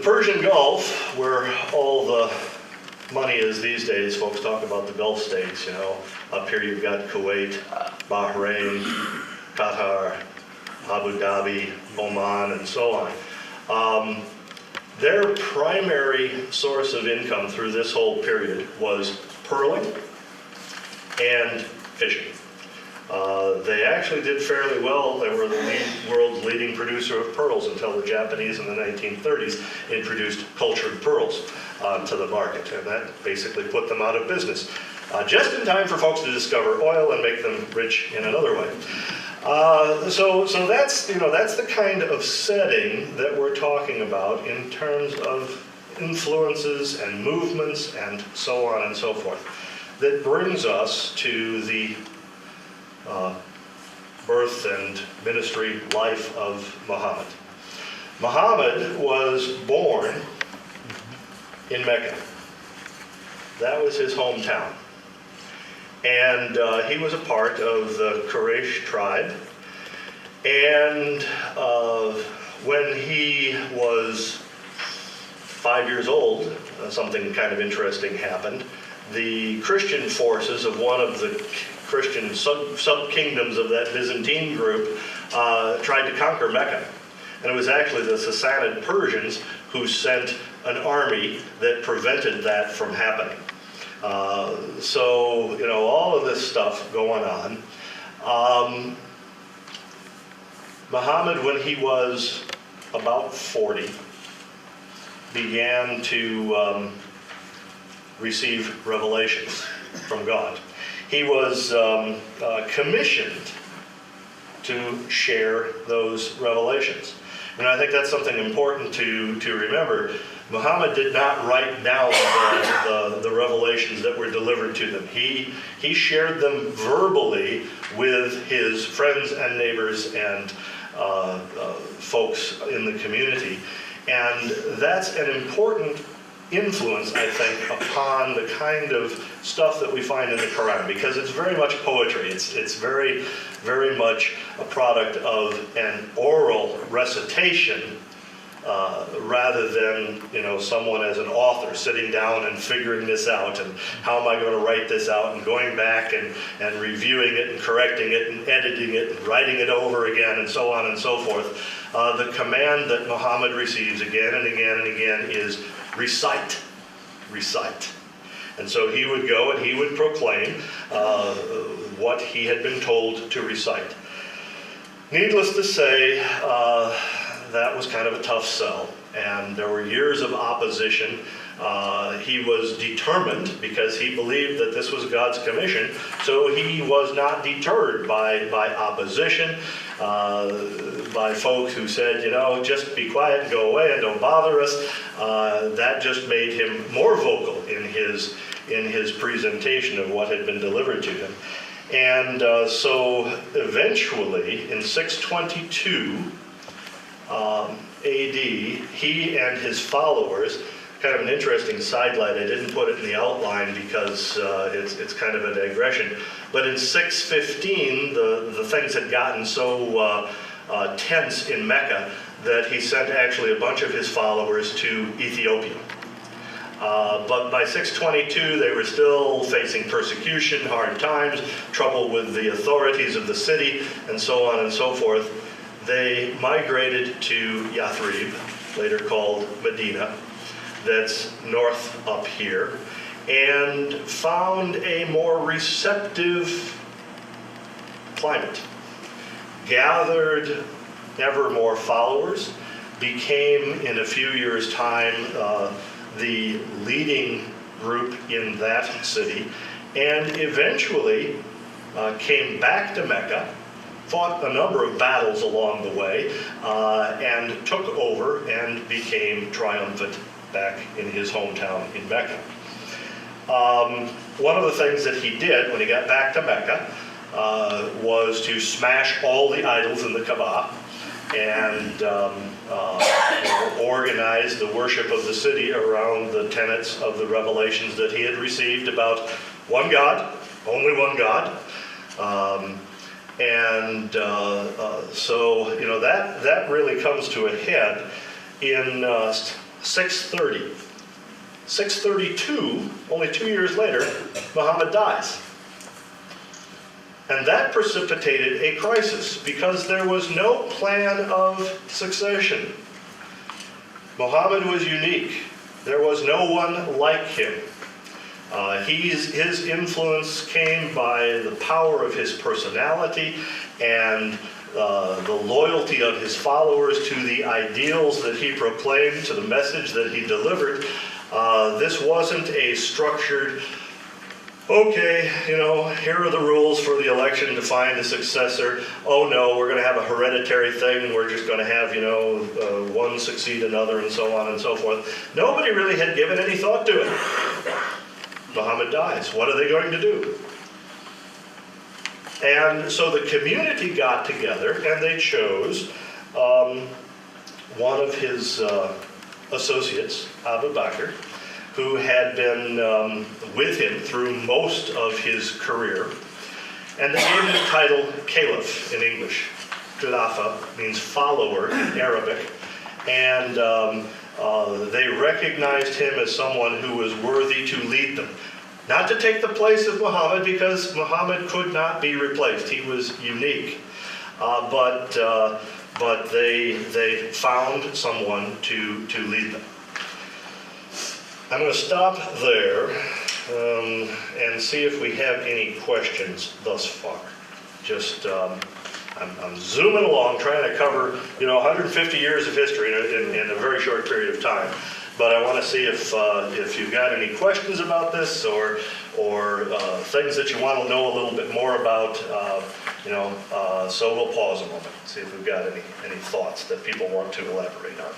Persian Gulf, where all the money is these days, folks talk about the Gulf states, you know. Up here you've got Kuwait, Bahrain, Qatar, Abu Dhabi, Oman, and so on. Their primary source of income through this whole period was pearling and fishing. They actually did fairly well. They were the world's leading producer of pearls until the Japanese in the 1930s introduced cultured pearls to the market, and that basically put them out of business. Just in time for folks to discover oil and make them rich in another way. So that's, that's the kind of setting that we're talking about in terms of influences and movements and so on and so forth. That brings us to the birth and ministry life of Muhammad. Muhammad was born in Mecca. That was his hometown. And he was a part of the Quraysh tribe. And when he was 5 years old, something kind of interesting happened. The Christian forces of one of the Christian sub-kingdoms of that Byzantine group tried to conquer Mecca. And it was actually the Sassanid Persians who sent an army that prevented that from happening. So, all of this stuff going on. Muhammad, when he was about 40, began to receive revelations from God. He was commissioned to share those revelations. And I think that's something important to remember. Muhammad did not write down the revelations that were delivered to them. He shared them verbally with his friends and neighbors and folks in the community. And that's an important influence, I think, upon the kind of stuff that we find in the Quran, because it's very much poetry. It's very, very much a product of an oral recitation rather than, someone as an author sitting down and figuring this out and how am I going to write this out and going back and reviewing it and correcting it and editing it and writing it over again and so on and so forth. The command that Muhammad receives again and again and again is recite, recite. And so he would go and he would proclaim what he had been told to recite. Needless to say, that was kind of a tough sell, and there were years of opposition. He was determined because he believed that this was God's commission, so he was not deterred by opposition, by folks who said, just be quiet and go away and don't bother us. That just made him more vocal in his presentation of what had been delivered to him. And so eventually, in 622 AD, he and his followers, kind of an interesting sidelight, I didn't put it in the outline because it's kind of a digression, but in 615 the things had gotten so tense in Mecca that he sent actually a bunch of his followers to Ethiopia. But by 622 they were still facing persecution, hard times, trouble with the authorities of the city, and so on and so forth. They migrated to Yathrib, later called Medina, that's north up here, and found a more receptive climate. Gathered ever more followers, became in a few years' time the leading group in that city, and eventually came back to Mecca, fought a number of battles along the way, and took over and became triumphant back in his hometown in Mecca. One of the things that he did when he got back to Mecca was to smash all the idols in the Kaaba and organize the worship of the city around the tenets of the revelations that he had received about one God, only one God. So that really comes to a head in 630. 632, only 2 years later, Muhammad dies. And that precipitated a crisis because there was no plan of succession. Muhammad was unique. There was no one like him. His influence came by the power of his personality and the loyalty of his followers to the ideals that he proclaimed, to the message that he delivered. This wasn't a structured, okay, here are the rules for the election to find a successor. Oh no, we're going to have a hereditary thing. We're just going to have, one succeed another and so on and so forth. Nobody really had given any thought to it. Muhammad dies. What are they going to do? And so the community got together and they chose one of his associates, Abu Bakr, who had been with him through most of his career. And they gave him the title Caliph in English. Khilafa means follower in Arabic. And they recognized him as someone who was worthy to lead them. Not to take the place of Muhammad, because Muhammad could not be replaced. He was unique. But they found someone to lead them. I'm going to stop there and see if we have any questions thus far. Just, I'm zooming along, trying to cover, 150 years of history in a very short period of time. But I want to see if you've got any questions about this or things that you want to know a little bit more about. So we'll pause a moment, see if we've got any thoughts that people want to elaborate on.